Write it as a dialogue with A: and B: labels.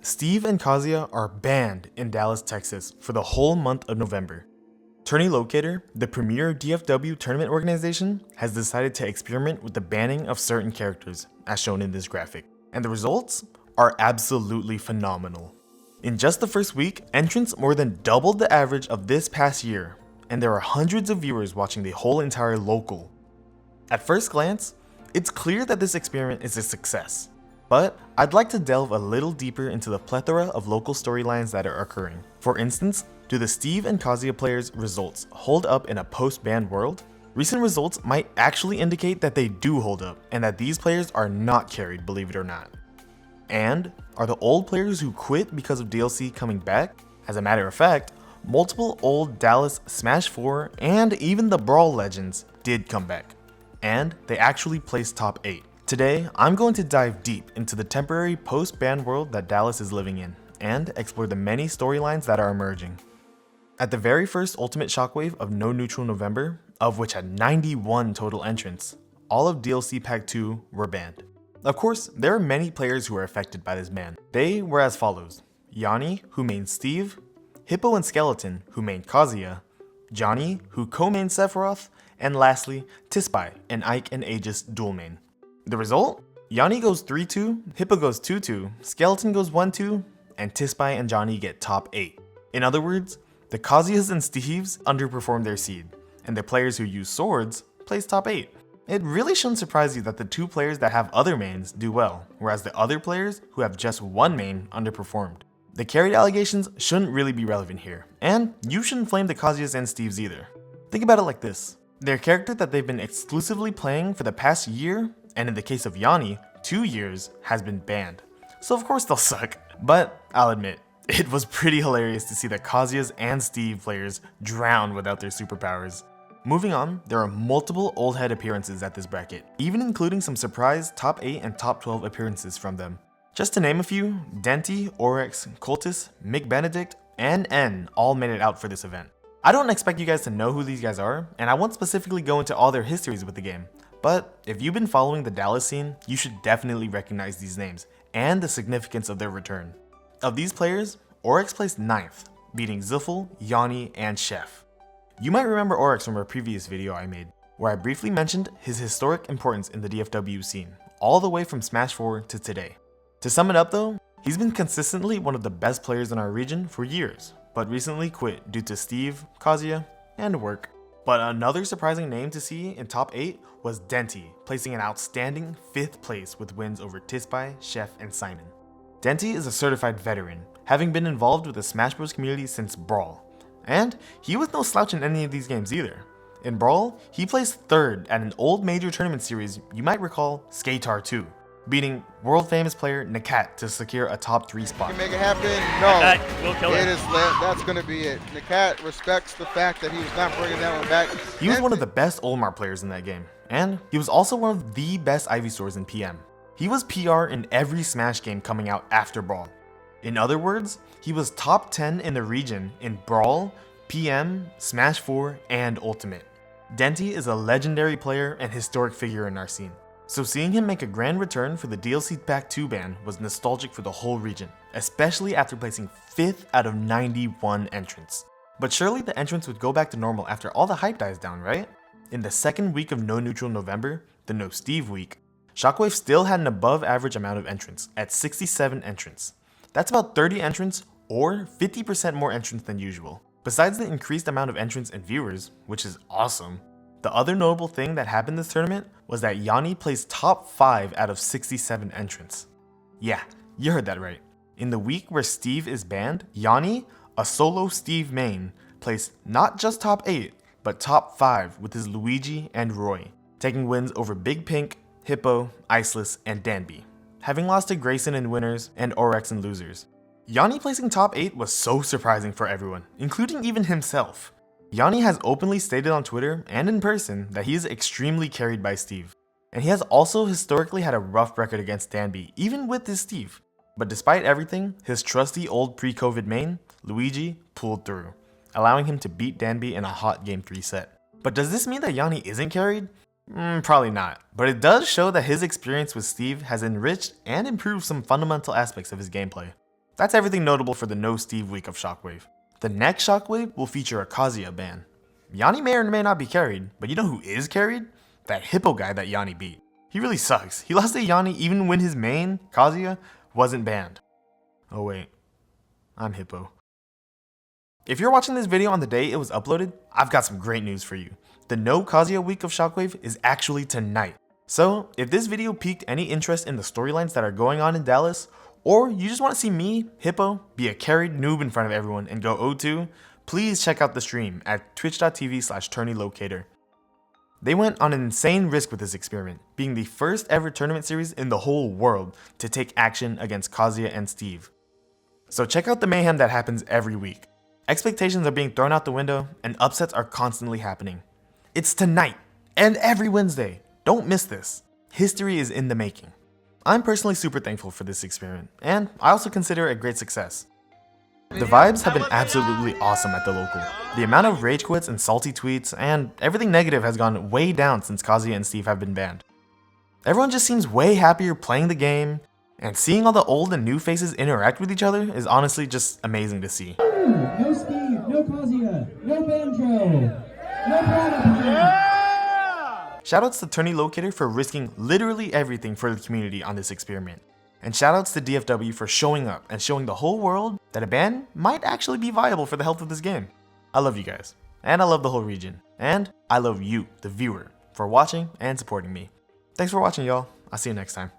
A: Steve and Kazuya are banned in Dallas, Texas for the whole month of November. Tourney Locator, the premier DFW tournament organization, has decided to experiment with the banning of certain characters, as shown in this graphic. And the results are absolutely phenomenal. In just the first week, entrants more than doubled the average of this past year, and there are hundreds of viewers watching the whole entire local. At first glance, it's clear that this experiment is a success. But I'd like to delve a little deeper into the plethora of local storylines that are occurring. For instance, do the Steve and Kazuya players' results hold up in a post-ban world? Recent results might actually indicate that they do hold up, and that these players are not carried, believe it or not. And are the old players who quit because of DLC coming back? As a matter of fact, multiple old Dallas Smash 4 and even the Brawl legends did come back, and they actually placed top 8. Today, I'm going to dive deep into the temporary post-ban world that Dallas is living in, and explore the many storylines that are emerging. At the very first Ultimate Shockwave of No Neutral November, of which had 91 total entrants, all of DLC Pack 2 were banned. Of course, there are many players who are affected by this ban. They were as follows: Yanni, who mained Steve, Hippo and Skeleton, who mained Kazuya, Johnny, who co-mained Sephiroth, and lastly, Tispai, an Ike and Aegis dual main. The result? Yanni goes 3-2, Hippo goes 2-2, Skeleton goes 1-2, and Tispai and Johnny get top 8. In other words, the Kazuyas and Steves underperformed their seed, and the players who use swords place top 8. It really shouldn't surprise you that the two players that have other mains do well, whereas the other players who have just one main underperformed. The carried allegations shouldn't really be relevant here, and you shouldn't flame the Kazuyas and Steves either. Think about it like this: their character that they've been exclusively playing for the past year, and in the case of Yanni, 2 years, has been banned. So of course they'll suck. But I'll admit, it was pretty hilarious to see the Kazuyas and Steve players drown without their superpowers. Moving on, there are multiple old head appearances at this bracket, even including some surprise top 8 and top 12 appearances from them. Just to name a few, Denti, Oryx, Cultus, Mick Benedict, and N all made it out for this event. I don't expect you guys to know who these guys are, and I won't specifically go into all their histories with the game. But if you've been following the Dallas scene, you should definitely recognize these names and the significance of their return. Of these players, Oryx placed 9th, beating Ziffel, Yanni, and Chef. You might remember Oryx from a previous video I made, where I briefly mentioned his historic importance in the DFW scene, all the way from Smash 4 to today. To sum it up though, he's been consistently one of the best players in our region for years, but recently quit due to Steve, Kazuya, and work. But another surprising name to see in top 8 was Denti, placing an outstanding 5th place with wins over Tispai, Chef, and Simon. Denti is a certified veteran, having been involved with the Smash Bros community since Brawl. And he was no slouch in any of these games either. In Brawl, he placed 3rd at an old major tournament series you might recall, Skatar 2, beating world famous player Nakat to secure a top 3 spot.
B: Can make it happen? No.
C: Nakat will kill
B: it
C: it.
B: Is lit. That's going to be it. Nakat respects the fact that he was not bringing that one back.
A: He was one of the best Olimar players in that game, and he was also one of the best Ivysaurs in PM. He was PR in every Smash game coming out after Brawl. In other words, he was top 10 in the region in Brawl, PM, Smash 4, and Ultimate. Denti is a legendary player and historic figure in our scene. So seeing him make a grand return for the DLC Pack 2 ban was nostalgic for the whole region, especially after placing 5th out of 91 entrants. But surely the entrants would go back to normal after all the hype dies down, right? In the second week of No Neutral November, the No Steve week, Shockwave still had an above average amount of entrants at 67 entrants. That's about 30 entrants or 50% more entrants than usual. Besides the increased amount of entrants and viewers, which is awesome, the other notable thing that happened this tournament was that Yanni placed top 5 out of 67 entrants. Yeah, you heard that right. In the week where Steve is banned, Yanni, a solo Steve main, placed not just top 8, but top 5 with his Luigi and Roy, taking wins over Big Pink, Hippo, Iceless, and Danby, having lost to Grayson in winners and Oryx in losers. Yanni placing top 8 was so surprising for everyone, including even himself. Yanni has openly stated on Twitter and in person that he is extremely carried by Steve. And he has also historically had a rough record against Danby, even with his Steve. But despite everything, his trusty old pre-COVID main, Luigi, pulled through, allowing him to beat Danby in a hot Game 3 set. But does this mean that Yanni isn't carried? Probably not, but it does show that his experience with Steve has enriched and improved some fundamental aspects of his gameplay. That's everything notable for the No Steve week of Shockwave. The next Shockwave will feature a Kazuya ban. Yanni may or may not be carried, but you know who is carried? That hippo guy that Yanni beat. He really sucks. He lost to Yanni even when his main, Kazuya, wasn't banned. Oh wait, I'm hippo. If you're watching this video on the day it was uploaded, I've got some great news for you. The No Kazuya week of Shockwave is actually tonight. So, if this video piqued any interest in the storylines that are going on in Dallas, or you just want to see me, Hippo, be a carried noob in front of everyone and go 0-2, please check out the stream at twitch.tv/tourneylocator. They went on an insane risk with this experiment, being the first ever tournament series in the whole world to take action against Kazuya and Steve. So check out the mayhem that happens every week. Expectations are being thrown out the window, and upsets are constantly happening. It's tonight, and every Wednesday. Don't miss this. History is in the making. I'm personally super thankful for this experiment, and I also consider it a great success. The vibes have been absolutely awesome at the local. The amount of rage quits and salty tweets, and everything negative has gone way down since Kazuya and Steve have been banned. Everyone just seems way happier playing the game, and seeing all the old and new faces interact with each other is honestly just amazing to see.
C: No Steve, no Kazuya, no Banjo, no Prada.
A: Shoutouts to Tourney Locator for risking literally everything for the community on this experiment. And shoutouts to DFW for showing up and showing the whole world that a ban might actually be viable for the health of this game. I love you guys, and I love the whole region, and I love you, the viewer, for watching and supporting me. Thanks for watching, y'all. I'll see you next time.